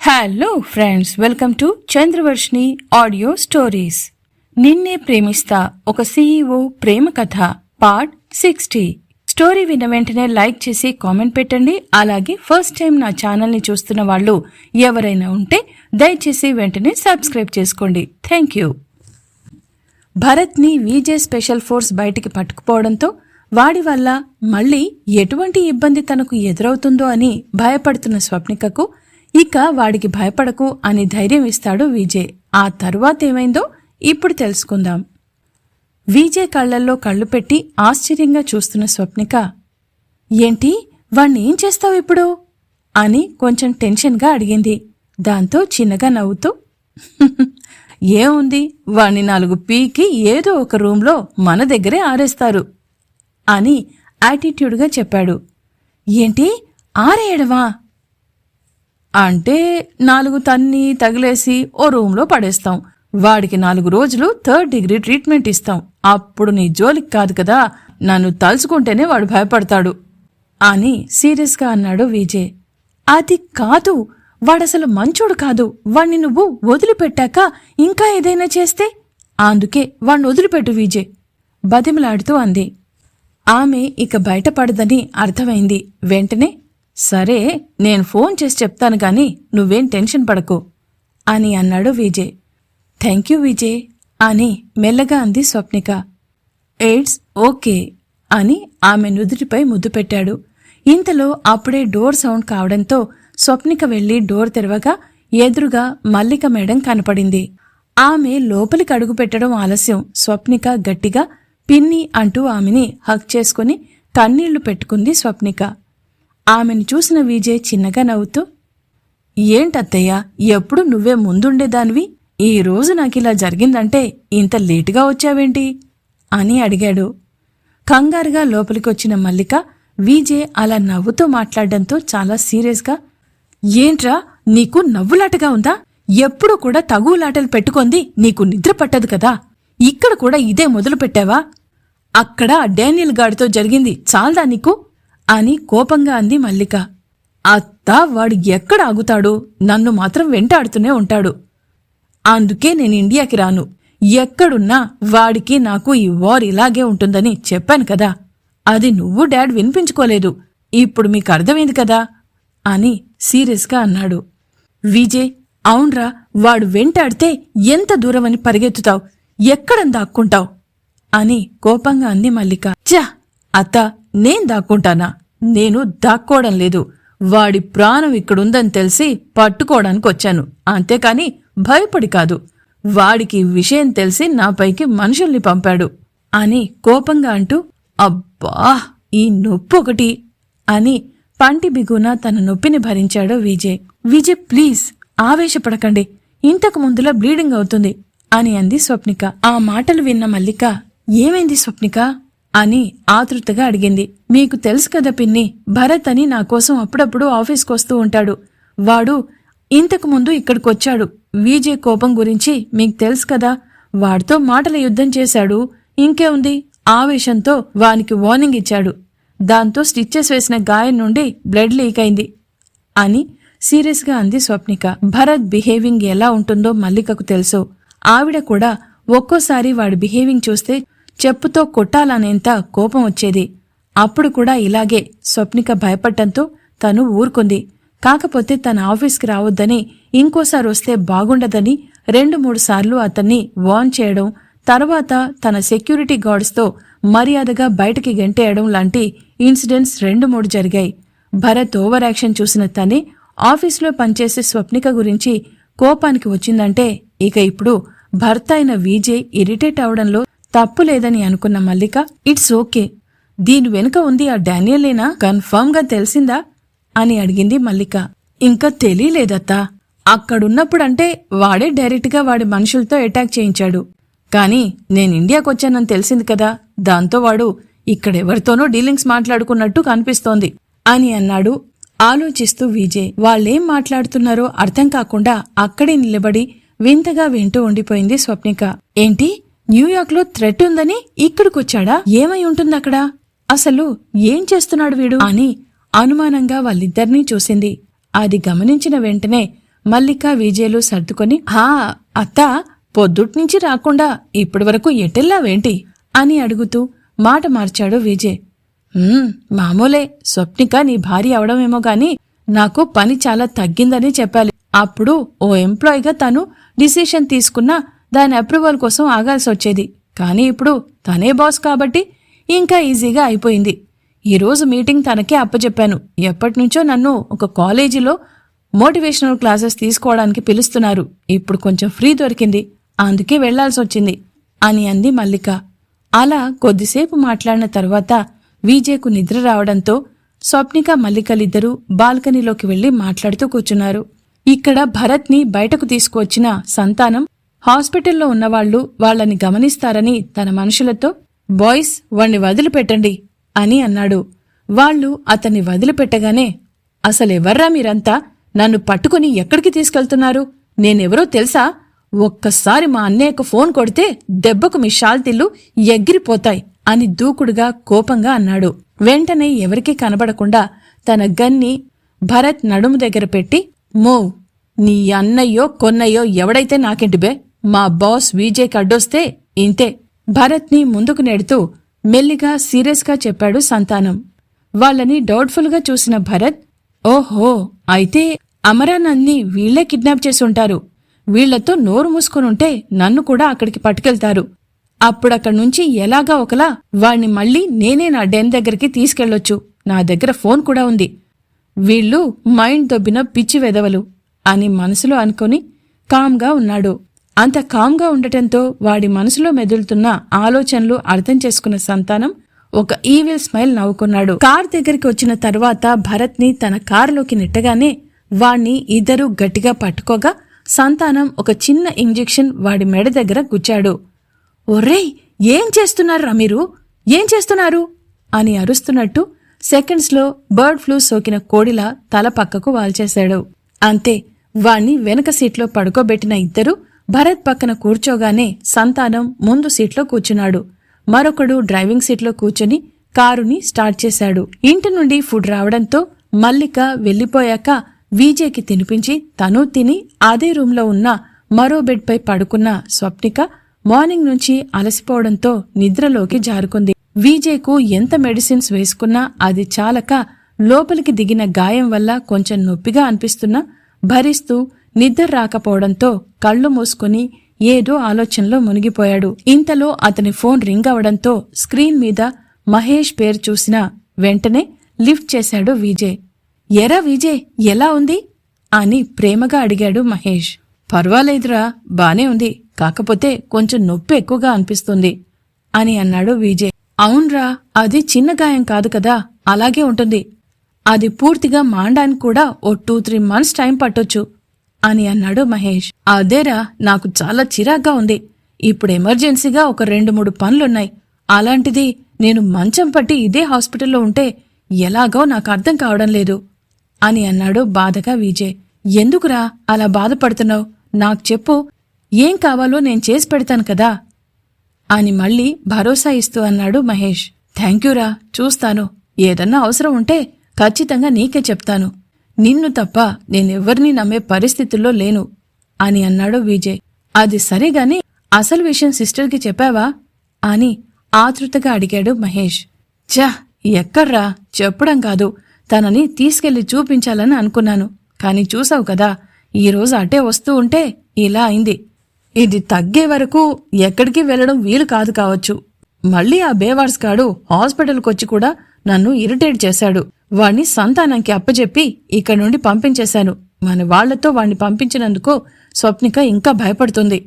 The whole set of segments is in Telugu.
Hello friends, welcome to Chandravarshini audio stories. నిన్నే ప్రేమిస్తా ఒక సీఈఓ ప్రేమ కథ పార్ట్ 60. స్టోరీ విన్న వెంటనే లైక్ చేసి కామెంట్ పెట్టండి. అలాగే ఫస్ట్ టైం నా ఛానల్ ని చూస్తున్న వాళ్ళు ఎవరైనా ఉంటే దయచేసి వెంటనే సబ్స్క్రైబ్ చేసుకోండి. Thank you. భరత్ ని విజే స్పెషల్ ఫోర్స్ బయటికి పట్టుకుపోవడంతో వాడి వల్ల మళ్లీ ఎటువంటి ఇబ్బంది తనకు ఎదురవుతుందో అని భయపడుతున్న స్వప్నికకు ఇక వాడికి భయపడకు అని ధైర్యం ఇస్తాడు విజయ్. ఆ తరువాతేమైందో ఇప్పుడు తెలుసుకుందాం. విజయ్ కళ్లల్లో కళ్ళు పెట్టి ఆశ్చర్యంగా చూస్తున్న స్వప్నిక, ఏంటి వాణ్ణి ఏం చేస్తావు ఇప్పుడు అని కొంచెం టెన్షన్గా అడిగింది. దాంతో చిన్నగా నవ్వుతూ, ఏముంది, వాణ్ణి 4 పీకి ఏదో ఒక రూంలో మన దగ్గరే ఆరేస్తారు అని యాటిట్యూడ్గా చెప్పాడు. ఏంటి ఆరేయడమా? అంటే 4 తన్ని తగిలేసి ఓ రూంలో పడేస్తాం. వాడికి 4 రోజులు 3rd డిగ్రీ ట్రీట్మెంట్ ఇస్తాం. అప్పుడు నీ జోలికి కాదు కదా, నన్ను తలుచుకుంటేనే వాడు భయపడతాడు అని సీరియస్గా అన్నాడు విజయ్. అది కాదు, వాడసలు మంచోడు కాదు. వాణ్ణి నువ్వు వదిలిపెట్టాక ఇంకా ఏదైనా చేస్తే, అందుకే వాణ్ణి వదిలిపెట్టు విజయ్ బతిమలాడుతూ అంది. ఆమె ఇక బయటపడదని అర్థమైంది. వెంటనే, సరే నేను ఫోన్ చేసి చెప్తాను గాని నువ్వేం టెన్షన్ పడకు అని అన్నాడు విజయ్. థ్యాంక్యూ విజయ్ అని మెల్లగా అంది స్వప్నిక. ఎయిడ్స్ ఓకే అని ఆమె నుదుటిపై ముద్దు పెట్టాడు. ఇంతలో అప్పుడే డోర్ సౌండ్ కావడంతో స్వప్నిక వెళ్లి డోర్ తెరవగా ఎదురుగా మల్లిక మేడం కనపడింది. ఆమె లోపలికి అడుగు పెట్టడం ఆలస్యం. స్వప్నిక గట్టిగా పిన్ని అంటూ ఆమెని హగ్ చేసుకుని కన్నీళ్లు పెట్టుకుంది స్వప్నిక. ఆమెను చూసిన విజయ్ చిన్నగా నవ్వుతూ, ఏంటత్తయ్య, ఎప్పుడు నువ్వే ముందుండేదానివి, ఈ రోజు నాకిలా జరిగిందంటే ఇంత లేటుగా వచ్చావేంటి అని అడిగాడు. కంగారుగా లోపలికొచ్చిన మల్లిక విజయ్ అలా నవ్వుతూ మాట్లాడడంతో చాలా సీరియస్గా, ఏంట్రా నీకు నవ్వులాటగా ఉందా? ఎప్పుడూ కూడా తగువులాటలు పెట్టుకొంది నీకు నిద్ర పట్టదు కదా, ఇక్కడ కూడా ఇదే మొదలు పెట్టావా? అక్కడ డానియల్ గాడితో జరిగింది చాలదా నీకు అని కోపంగా అంది మల్లిక. అత్త, వాడు ఎక్కడ ఆగుతాడు, నన్ను మాత్రం వెంటాడుతూనే ఉంటాడు. అందుకే నేను ఇండియాకి రాను. ఎక్కడున్నా వాడికి నాకు ఈ వార్ ఇలాగే ఉంటుందని చెప్పాను కదా. అది నువ్వు డాడ్ వినిపించుకోలేదు. ఇప్పుడు మీకు అర్థమైంది కదా అని సీరియస్గా అన్నాడు. విజయ్, అవునరా, వాడు వెంటాడితే ఎంత దూరమని పరిగెత్తుతావు, ఎక్కడని దాక్కుంటావు అని కోపంగా అంది మల్లిక. చా అత్త, నేను దాక్కుంటానా? నేను దాక్కోవడం లేదు. వాడి ప్రాణం ఇక్కడుందని తెలిసి పట్టుకోవడానికి వచ్చాను, అంతేకాని భయపడి కాదు. వాడికి విషయం తెలిసి నాపైకి మనుషుల్ని పంపాడు అని కోపంగా అంటూ, అబ్బా ఈ నొప్పొకటి అని పంటి బిగున తన నొప్పిని భరించాడు విజయ్. విజయ్ ప్లీజ్ ఆవేశపడకండి, ఇంతకు ముందులా బ్లీడింగ్ అవుతుంది అని అంది స్వప్నిక. ఆ మాటలు విన్న మల్లిక, ఏమైంది స్వప్నిక అని ఆతృతగా అడిగింది. మీకు తెలుసు కదా పిన్ని, భరత్ అని నా కోసం అప్పుడప్పుడు ఆఫీస్కొస్తూ ఉంటాడు. వాడు ఇంతకు ముందు ఇక్కడికొచ్చాడు. విజయ్ కోపం గురించి మీకు తెలుసు కదా, వాడితో మాటల యుద్ధం చేశాడు. ఇంకే ఉంది, ఆవేశంతో వానికి వార్నింగ్ ఇచ్చాడు. దాంతో స్టిచ్చెస్ వేసిన గాయం నుండి బ్లడ్ లీక్ అయింది అని సీరియస్గా అంది స్వప్నిక. భరత్ బిహేవింగ్ ఎలా ఉంటుందో మల్లికకు తెలుసు. ఆవిడ కూడా ఒక్కోసారి వాడి బిహేవింగ్ చూస్తే చెప్పుతో కొట్టాలనేంత కోపం వచ్చేది. అప్పుడు కూడా ఇలాగే స్వప్నిక భయపడ్డంతో తను ఊరుకుంది. కాకపోతే తన ఆఫీస్కి రావద్దని, ఇంకోసారి వస్తే బాగుండదని 2-3 సార్లు అతన్ని వార్న్ చేయడం, తర్వాత తన సెక్యూరిటీ గార్డ్స్తో మర్యాదగా బయటికి గెంటేయడం లాంటి ఇన్సిడెంట్స్ 2-3 జరిగాయి. భరత్ ఓవర్ యాక్షన్ చూసిన తనే ఆఫీసులో పనిచేసే స్వప్నిక గురించి కోపానికి వచ్చిందంటే ఇక ఇప్పుడు భర్త అయిన విజయ్ ఇరిటేట్ అవడంలో తప్పు లేదని అనుకున్న మల్లిక, ఇట్స్ ఓకే, దీని వెనుక ఉంది ఆ డానియలేనా, కన్ఫర్మ్ గా తెలిసిందా అని అడిగింది మల్లిక. ఇంకా తెలియలేదత్తా, అక్కడున్నప్పుడంటే వాడే డైరెక్ట్ గా వాడి మనుషులతో అటాక్ చేయించాడు. కాని నేను ఇండియాకొచ్చానని తెలిసింది కదా, దాంతో వాడు ఇక్కడెవరితోనో డీలింగ్స్ మాట్లాడుకున్నట్టు కనిపిస్తోంది అని అన్నాడు ఆలోచిస్తూ విజయ్. వాళ్ళేం మాట్లాడుతున్నారో అర్థం కాకుండా అక్కడే నిలబడి వింతగా వింటూ ఉండిపోయింది స్వప్నిక. ఏంటి, న్యూయార్క్ లో థ్రెట్ ఉందని ఇక్కడికొచ్చాడా? ఏమై ఉంటుందక్కడ? అసలు ఏం చేస్తున్నాడు వీడు అని అనుమానంగా వాళ్ళిద్దరినీ చూసింది. అది గమనించిన వెంటనే మల్లిక విజయలు సర్దుకొని అత్తా పొద్దుట్నుంచి రాకుండా ఇప్పటివరకు ఎటెల్లావేంటి అని అడుగుతూ మాట మార్చాడు విజయ్. మామూలే, స్వప్నిక నీ భార్య అవడమేమో గాని నాకు పని చాలా తగ్గిందని చెప్పాలి. అప్పుడు ఓ ఎంప్లాయీగా తను డిసిషన్ తీసుకున్నా దాని అప్రూవల్ కోసం ఆగాల్సొచ్చేది. కానీ ఇప్పుడు తనే బాస్ కాబట్టి ఇంకా ఈజీగా అయిపోయింది. ఈరోజు మీటింగ్ తనకే అప్పచెప్పాను. ఎప్పటినుంచో నన్ను ఒక కాలేజీలో మోటివేషనల్ క్లాసెస్ తీసుకోవడానికి పిలుస్తున్నారు. ఇప్పుడు కొంచెం ఫ్రీ దొరికింది, అందుకే వెళ్లాల్సొచ్చింది అని అంది మల్లిక. అలా కొద్దిసేపు మాట్లాడిన తర్వాత విజయ్కు నిద్ర రావడంతో స్వప్నిక మల్లికలిద్దరూ బాల్కనీలోకి వెళ్లి మాట్లాడుతూ కూర్చున్నారు. ఇక్కడ భరత్ని బయటకు తీసుకువచ్చిన సంతానం హాస్పిటల్లో ఉన్నవాళ్లు వాళ్లని గమనిస్తారని తన మనుషులతో బాయ్స్ వాణ్ణి వదిలిపెట్టండి అని అన్నాడు. వాళ్లు అతన్ని వదిలిపెట్టగానే అసలెవర్రా మీరంతా, నన్ను పట్టుకుని ఎక్కడికి తీసుకెళ్తున్నారు? నేనెవరో తెలుసా? ఒక్కసారి మా అన్నయ్యకు ఫోన్ కొడితే దెబ్బకు మీ షాల్తీళ్లు ఎగిరిపోతాయి అని దూకుడుగా కోపంగా అన్నాడు. వెంటనే ఎవరికీ కనబడకుండా తన గన్ని భరత్ నడుము దగ్గర పెట్టి, మోవ్, నీ అన్నయ్యో కొన్నయ్యో ఎవడైతే నాకేంటిబే, మా బాస్ విజయ్కి అడ్డొస్తే ఇంతే భరత్ని ముందుకు నెడుతూ మెల్లిగా సీరియస్గా చెప్పాడు సంతానం. వాళ్ళని డౌట్ఫుల్గా చూసిన భరత్, ఓహో, అయితే అమరానంద్ని వీళ్లే కిడ్నాప్ చేసుంటారు. వీళ్లతో నోరు మూసుకునుంటే నన్ను కూడా అక్కడికి పట్టుకెళ్తారు. అప్పుడక్కడ్నుంచి ఎలాగా ఒకలా వాణ్ణి మళ్ళీ నేనే నా డెన్ దగ్గరికి తీసుకెళ్లొచ్చు. నా దగ్గర ఫోన్ కూడా ఉంది. వీళ్ళు మైండ్ దొబ్బిన పిచ్చి వెదవలు అని మనసులో అనుకుని కామ్గా ఉన్నాడు. అంత కామ్గా ఉండటంతో వాడి మనసులో మెదులుతున్న ఆలోచనలు అర్థం చేసుకున్న సంతానం ఒక ఈవిల్ స్మైల్ నవ్వుకున్నాడు. కార్ దగ్గరికి వచ్చిన తర్వాత భరత్ని తన కారులోకి నెట్టగానే వాణ్ణి ఇద్దరూ గట్టిగా పట్టుకోగా సంతానం ఒక చిన్న ఇంజెక్షన్ వాడి మెడ దగ్గర గుచ్చాడు. ఒర్రేయ్, ఏం చేస్తున్నారా మీరు? ఏం చేస్తున్నారు అని అరుస్తున్నట్టు సెకండ్స్లో బర్డ్ ఫ్లూ సోకిన కోడిలా తల పక్కకు వాల్చేశాడు. అంతే, వాణ్ణి వెనక సీట్లో పడుకోబెట్టిన ఇద్దరు భరత్ పక్కన కూర్చోగానే సంతానం ముందు సీట్లో కూర్చున్నాడు. మరొకడు డ్రైవింగ్ సీట్లో కూర్చుని కారుని స్టార్ట్ చేశాడు. ఇంటి నుండి ఫుడ్ రావడంతో మల్లిక వెళ్లిపోయాక విజయ్కి తినిపించి తనూ తిని అదే రూంలో ఉన్న మరో బెడ్పై పడుకున్న స్వప్నిక మార్నింగ్ నుంచి అలసిపోవడంతో నిద్రలోకి జారుకుంది. విజయ్కు ఎంత మెడిసిన్స్ వేసుకున్నా అది చాలక లోపలికి దిగిన గాయం వల్ల కొంచెం నొప్పిగా అనిపిస్తున్నా భరిస్తూ నిద్ర రాకపోవడంతో కళ్ళు మూసుకుని ఏదో ఆలోచనలో మునిగిపోయాడు. ఇంతలో అతని ఫోన్ రింగ్ అవడంతో స్క్రీన్ మీద మహేష్ పేరు చూసిన వెంటనే లిఫ్ట్ చేశాడు విజయ్. ఎరా విజయ్, ఎలా ఉంది అని ప్రేమగా అడిగాడు మహేష్. పర్వాలేదురా, బానే ఉంది, కాకపోతే కొంచెం నొప్పి ఎక్కువగా అనిపిస్తుంది అని అన్నాడు విజయ్. అవునరా, అది చిన్న గాయం కాదు కదా, అలాగే ఉంటుంది. అది పూర్తిగా మాండానికి కూడా ఓ 2-3 మంత్స్ టైం పట్టొచ్చు అని అన్నాడు మహేష్. అదేరా, నాకు చాలా చిరాగ్గా ఉంది. ఇప్పుడు ఎమర్జెన్సీగా ఒక 2-3 పనులున్నాయి. అలాంటిది నేను మంచం పట్టి ఇదే హాస్పిటల్లో ఉంటే ఎలాగో నాకు అర్థం కావడం లేదు అని అన్నాడు బాధగా విజయ్. ఎందుకురా అలా బాధపడుతున్నావు? నాకు చెప్పు, ఏం కావాలో నేను చేసి పెడతాను కదా అని మళ్ళీ భరోసా ఇస్తూ అన్నాడు మహేష్. థ్యాంక్యూరా, చూస్తాను. ఏదన్నా అవసరం ఉంటే ఖచ్చితంగా నీకే చెప్తాను. నిన్ను తప్ప నేనెవ్వరినీ నమ్మే పరిస్థితుల్లో లేను అని అన్నాడు విజయ్. అది సరేగాని అసలు విషయం సిస్టర్కి చెప్పావా అని ఆతృతగా అడిగాడు మహేష్. ఎక్కడ్రా, చెప్పడం కాదు, తనని తీసుకెళ్లి చూపించాలని అనుకున్నాను. కాని చూసావు కదా, ఈరోజు అటే వస్తూ ఉంటే ఇలా అయింది. ఇది తగ్గే వరకు ఎక్కడికి వెళ్లడం వీలు కాదు కావచ్చు. మళ్ళీ ఆ బేవార్స్ గాడు హాస్పిటల్కొచ్చి కూడా నన్ను ఇరిటేట్ చేశాడు. వాణ్ణి సంతానానికి అప్పచెప్పి ఇక్కడి నుండి పంపించేశాను. మన వాళ్లతో వాణ్ణి పంపించినందుకు స్వప్నిక ఇంకా భయపడుతుంది.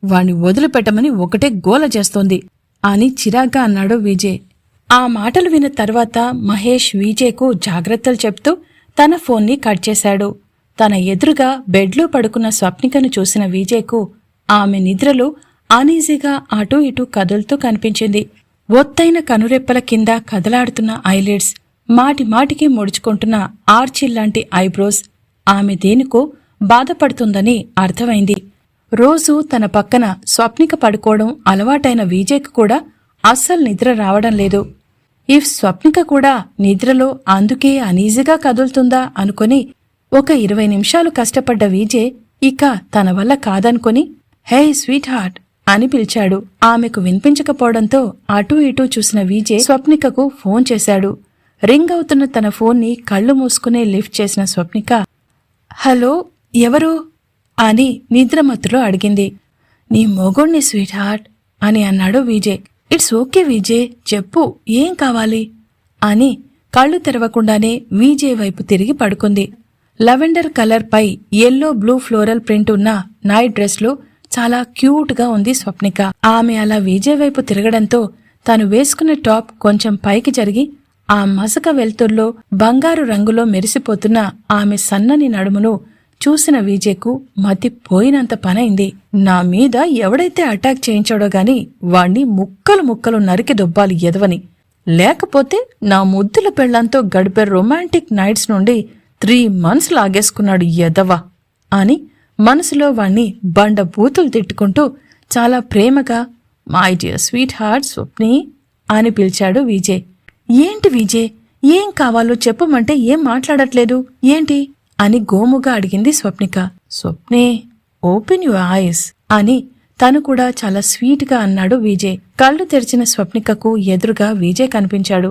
వాణ్ణి వదిలిపెట్టమని ఒకటే గోల చేస్తోంది అని చిరాగ్గా అన్నాడు విజయ్. ఆ మాటలు విన్న తర్వాత మహేష్ విజయ్కు జాగ్రత్తలు చెప్తూ తన ఫోన్ని కట్ చేశాడు. తన ఎదురుగా బెడ్లో పడుకున్న స్వప్నికను చూసిన విజయ్కు ఆమె నిద్రలో అనీజీగా అటూ ఇటూ కదులుతూ కనిపించింది. ఒత్తైన కనురెప్పల కింద కదలాడుతున్న ఐలిడ్స్, మాటి మాటికి ముడుచుకుంటున్న ఆర్చిల్లాంటి ఐబ్రోస్, ఆమె దేనికో బాధపడుతుందని అర్థమైంది. రోజూ తన పక్కన స్వప్నిక పడుకోవడం అలవాటైన విజయ్కు కూడా అస్సలు నిద్ర రావడం లేదు. స్వప్నిక కూడా నిద్రలో అందుకే అనీజీగా కదులుతుందా అనుకుని ఒక 20 నిమిషాలు కష్టపడ్డ విజయ్ ఇక తన వల్ల కాదనుకొని హే స్వీట్ హార్ట్ అని పిలిచాడు. ఆమెకు వినిపించకపోవడంతో అటూ ఇటూ చూసిన విజయ్ స్వప్నికకు ఫోన్ చేశాడు. రింగ్ అవుతున్న తన ఫోన్ని కళ్ళు మూసుకునే లిఫ్ట్ చేసిన స్వప్నిక హలో ఎవరు అని నిద్రమత్తులో అడిగింది. నీ మొగుణ్ణి స్వీట్ హార్ట్ అని అన్నాడు విజయ్. ఇట్స్ ఓకే విజయ్, చెప్పు ఏం కావాలి అని కళ్ళు తెరవకుండానే విజయ్ వైపు తిరిగి పడుకుంది. లెవెండర్ కలర్ పై ఎల్లో బ్లూ ఫ్లోరల్ ప్రింట్ ఉన్న నైట్ డ్రెస్ లో చాలా క్యూట్ గా ఉంది స్వప్నిక. ఆమె అలా విజయ్ వైపు తిరగడంతో తను వేసుకున్న టాప్ కొంచెం పైకి జరిగి ఆ మసక వెలుతుర్లో బంగారు రంగులో మెరిసిపోతున్న ఆమె సన్నని నడుమును చూసిన విజయ్కు మతిపోయినంత పనైంది. నా మీద ఎవడైతే అటాక్ చేయించాడో గాని వాణ్ణి ముక్కలు ముక్కలు నరికి దొబ్బాలి ఎదవని, లేకపోతే నా ముద్దుల పెళ్లంతో గడిపే రొమాంటిక్ నైట్స్ నుండి 3 months లాగేసుకున్నాడు ఎదవ అని మనసులో వాణ్ణి బండ బూతులు తిట్టుకుంటూ చాలా ప్రేమగా మై డియర్ స్వీట్ హార్ట్ స్వప్ని అని పిలిచాడు విజయ్. ఏంటి విజయ్, ఏం కావాలో చెప్పమంటే ఏం మాట్లాడట్లేదు ఏంటి అని గోముగా అడిగింది స్వప్నిక. స్వప్నే ఓపెన్ యువర్ ఐస్ అని తను కూడా చాలా స్వీట్ గా అన్నాడు విజయ్. కళ్ళు తెరిచిన స్వప్నికకు ఎదురుగా విజయ్ కనిపించాడు.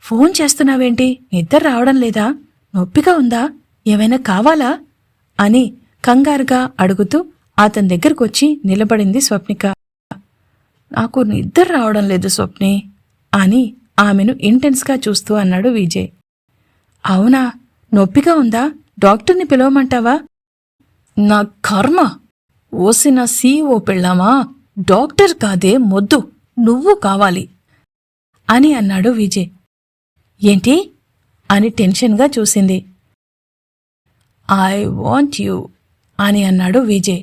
ఫోన్ చేస్తున్నావేంటి, నిద్ర రావడం లేదా, నొప్పిగా ఉందా, ఏమైనా కావాలా అని కంగారుగా అడుగుతూ అతని దగ్గరకొచ్చి నిలబడింది స్వప్నిక. నాకు నిద్ర రావడం లేదు స్వప్ని అని ఆమెను ఇంటెన్స్ గా చూస్తూ అన్నాడు విజయ్. అవునా, నొప్పిగా ఉందా, డాక్టర్ని పిలవమంటావా? నా కర్మ, ఓసిన సీఓ పెళ్ళామా, డాక్టర్ కాదే మొద్దు, నువ్వు కావాలి అని అన్నాడు విజయ్. ఏంటి అని టెన్షన్గా చూసింది. ఐ వాంట్ యూ అని అన్నాడు విజయ్.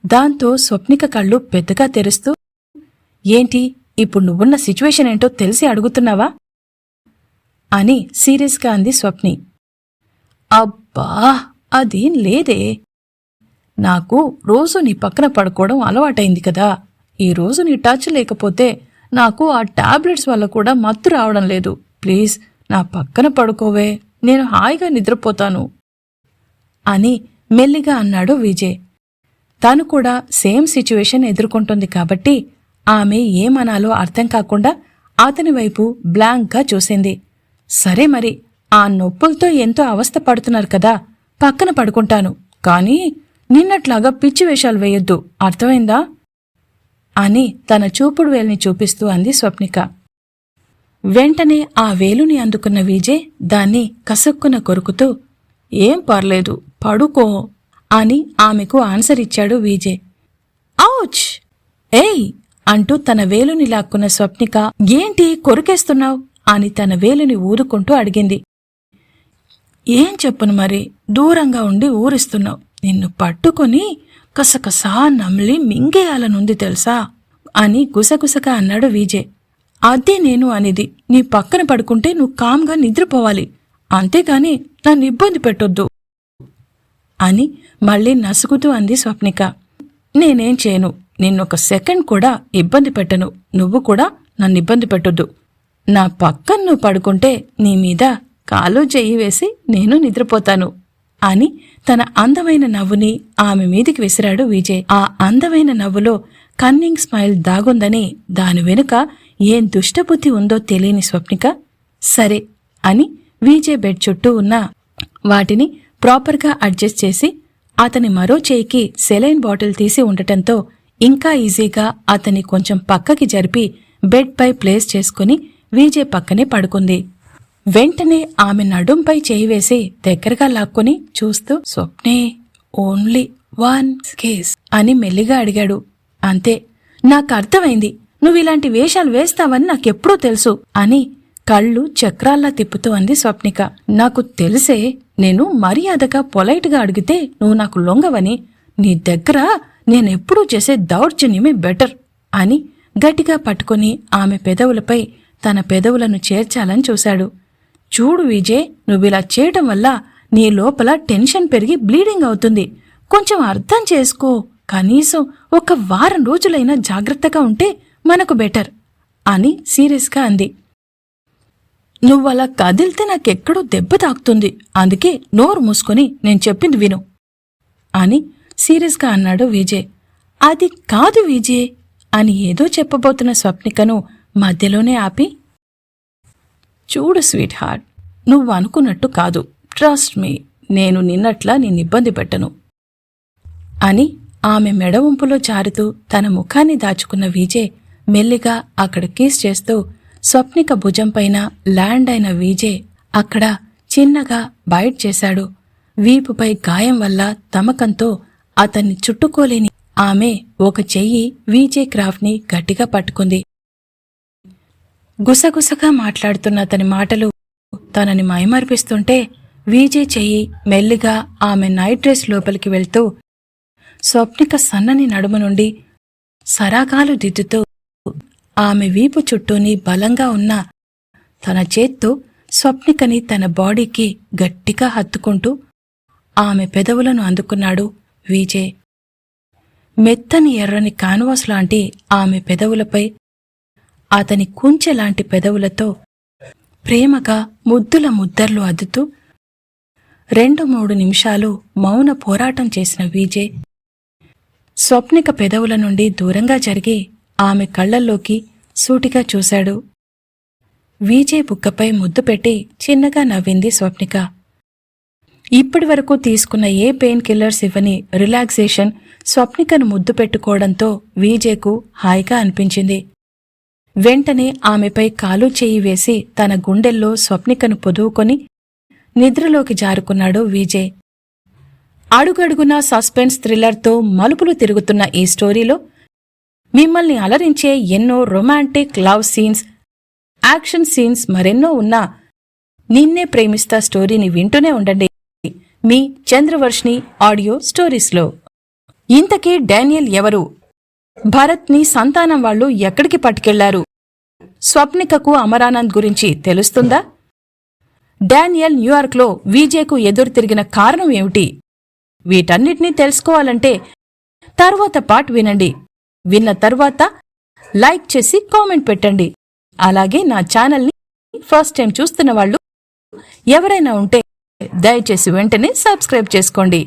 దాంతో స్వప్నిక కళ్ళు పెద్దగా తెరుస్తూ ఏంటి ఇప్పుడు నువ్వున్న సిచ్యువేషన్ ఏంటో తెలిసి అడుగుతున్నావా అని సీరియస్గా అంది స్వప్ని. అబ్బా అదేం లేదే, నాకు రోజు నీ పక్కన పడుకోవడం అలవాటైంది కదా, ఈరోజు నీ టచ్ లేకపోతే నాకు ఆ టాబ్లెట్స్ వల్ల కూడా మత్తు రావడం లేదు, ప్లీజ్ నా పక్కన పడుకోవే, నేను హాయిగా నిద్రపోతాను అని మెల్లిగా అన్నాడు విజయ్. తను కూడా సేమ్ సిచ్యువేషన్ ఎదుర్కొంటుంది కాబట్టి ఆమె ఏమనాలో అర్థం కాకుండా అతని వైపు బ్లాంక్గా చూసింది. సరే మరి, ఆ నొప్పులతో ఎంతో అవస్థ పడుతున్నారు కదా, పక్కన పడుకుంటాను, కానీ నిన్నట్లాగా పిచ్చి వేషాలు వేయొద్దు, అర్థమైందా అని తన చూపుడు వేలుని చూపిస్తూ అంది స్వప్నిక. వెంటనే ఆ వేలుని అందుకున్న విజయ్ దాన్ని కసుక్కున కొరుకుతూ ఏం పర్లేదు పడుకో అని ఆమెకు ఆన్సర్ ఇచ్చాడు విజయ్. ఔచ్, ఏయ్ అంటూ తన వేలుని లాక్కున్న స్వప్నిక ఏంటి కొరికేస్తున్నావు అని తన వేలుని ఊదుకుంటూ అడిగింది. ఏం చెప్పును మరి, దూరంగా ఉండి ఊరిస్తున్నావు, నిన్ను పట్టుకొని కసకసా నమిలి మింగేయాలనుంది తెలుసా అని గుసగుసగా అన్నాడు విజయ్. అదే నేను అనేది, నీ పక్కన పడుకుంటే నువ్వు కామ్గా నిద్రపోవాలి, అంతేగాని నన్ను ఇబ్బంది పెట్టొద్దు అని మళ్ళీ నసుగుతూ అంది స్వప్నిక. నేనేం చేయను, నిన్నొక సెకండ్ కూడా ఇబ్బంది పెట్టను, నువ్వు కూడా నన్ను ఇబ్బంది పెట్టొద్దు, నా పక్కన నువ్వు పడుకుంటే నీ మీద కాలు చెయ్యి వేసి నేను నిద్రపోతాను అని తన అందమైన నవ్వుని ఆమె మీదికి విసిరాడు విజయ్. ఆ అందమైన నవ్వులో కన్నింగ్ స్మైల్ దాగుందని దాని వెనుక ఏం దుష్టబుద్ధి ఉందో తెలియని స్వప్నిక సరే అని విజయ్ బెడ్ చుట్టూ ఉన్న వాటిని ప్రాపర్గా అడ్జస్ట్ చేసి అతని మరో చేయికి సెలైన్ బాటిల్ తీసి ఉండటంతో ఇంకా ఈజీగా అతన్ని కొంచెం పక్కకి జరిపి బెడ్ పై ప్లేస్ చేసుకుని విజయ్ పక్కనే పడుకుంది. వెంటనే ఆమె నడుంపై చేయి వేసి దగ్గరగా లాక్కొని చూస్తూ స్వప్నే ఓన్లీ 1 కేస్ అని మెల్లిగా అడిగాడు. అంతే, నాకర్థమైంది, నువ్విలాంటి వేషాలు వేస్తావని నాకెప్పుడూ తెలుసు అని కళ్ళు చక్రాల్లా తిప్పుతూ అంది స్వప్నిక. నాకు తెలిసే, నేను మర్యాదగా పొలైట్గా అడిగితే నువ్వు నాకు లొంగవని, నీ దగ్గర నేనెప్పుడూ చేసే దౌర్జన్యమే బెటర్ అని గట్టిగా పట్టుకుని ఆమె పెదవులపై తన పెదవులను చేర్చాలని చూశాడు. చూడు విజయ్, నువ్విలా చేయటం వల్ల నీ లోపల టెన్షన్ పెరిగి బ్లీడింగ్ అవుతుంది, కొంచెం అర్థం చేసుకో, కనీసం 1 వారం రోజులైనా జాగ్రత్తగా ఉంటే మనకు బెటర్ అని సీరియస్గా అంది. నువ్వలా కదిలితే నాకెక్కడో దెబ్బ తాకుతుంది. అందుకే నోరు మూసుకొని నేను చెప్పింది విను అని సీరియస్గా అన్నాడు విజయ్. అది కాదు విజయ్ అని ఏదో చెప్పబోతున్న స్వప్నికను మధ్యలోనే ఆపి, చూడు స్వీట్ హార్ట్, నువ్వు అనుకున్నట్టు కాదు. ట్రస్ట్ మీ, నేను నిన్నట్లా నిన్నిబ్బంది పెట్టను అని ఆమె మెడవంపులో జారుతూ తన ముఖాన్ని దాచుకున్న విజయ్ మెల్లిగా అక్కడ కిస్ చేస్తూ స్వప్నిక భుజంపైన ల్యాండ్ అయిన విజయ్ అక్కడ చిన్నగా బైట్ చేశాడు. వీపుపై గాయం వల్ల తమకంతో అతన్ని చుట్టుకోలేని ఆమె ఒక చెయ్యి విజయ్ క్రాఫ్ట్ని గట్టిగా పట్టుకుంది. గుసగుసగా మాట్లాడుతున్న అతని మాటలు తనని మైమర్పిస్తుంటే విజయ్ చెయ్యి మెల్లిగా ఆమె నైట్ డ్రెస్ లోపలికి వెళ్తూ స్వప్నిక సన్నని నడుము నుండి సరాగాలు దిద్దుతూ ఆమె వీపు చుట్టూని బలంగా ఉన్న తన చేత్తో స్వప్నికని తన బాడీకి గట్టిగా హత్తుకుంటూ ఆమె పెదవులను అందుకున్నాడు విజయ్. మెత్తని ఎర్రని కాన్వాస్ లాంటి ఆమె పెదవులపై అతని కుంచెలాంటి పెదవులతో ప్రేమగా ముద్దుల ముద్దర్లు అద్దుతూ 2-3 నిమిషాలు మౌన పోరాటం చేసిన విజయ్ స్వప్నిక పెదవుల నుండి దూరంగా జరిగి ఆమె కళ్లల్లోకి సూటిగా చూశాడు. విజయ్ బుగ్గపై ముద్దు పెట్టి చిన్నగా నవ్వింది స్వప్నిక. ఇప్పటివరకు తీసుకున్న ఏ పెయిన్ కిల్లర్స్ ఇవ్వని రిలాక్సేషన్ స్వప్నికను ముద్దు పెట్టుకోవడంతో విజయ్కు హాయిగా అనిపించింది. వెంటనే ఆమెపై కాలు చేయి వేసి తన గుండెల్లో స్వప్నికను పొదువుకొని నిద్రలోకి జారుకున్నాడు విజయ్. అడుగడుగునా సస్పెన్స్ థ్రిల్లర్తో మలుపులు తిరుగుతున్న ఈ స్టోరీలో మిమ్మల్ని అలరించే ఎన్నో romantic love scenes, action scenes మరెన్నో ఉన్నా నిన్నే ప్రేమిస్తా స్టోరీని వింటూనే ఉండండి మీ చంద్రవర్షిణి ఆడియో స్టోరీస్లో. ఇంతకీ డానియల్ ఎవరు? భరత్ని సంతానం వాళ్ళు ఎక్కడికి పట్టుకెళ్లారు? స్వప్నికకు అమరానంద్ గురించి తెలుస్తుందా? డానియల్ న్యూయార్క్లో విజయ్కు ఎదురు తిరిగిన కారణం ఏమిటి? వీటన్నిటినీ తెలుసుకోవాలంటే తర్వాత పార్ట్ వినండి. విన్న తర్వాత లైక్ చేసి కామెంట్ పెట్టండి. అలాగే నా ఛానల్ని ఫస్ట్ టైం చూస్తున్న వాళ్ళు ఎవరైనా ఉంటే దయచేసి వెంటనే సబ్స్క్రైబ్ చేసుకోండి.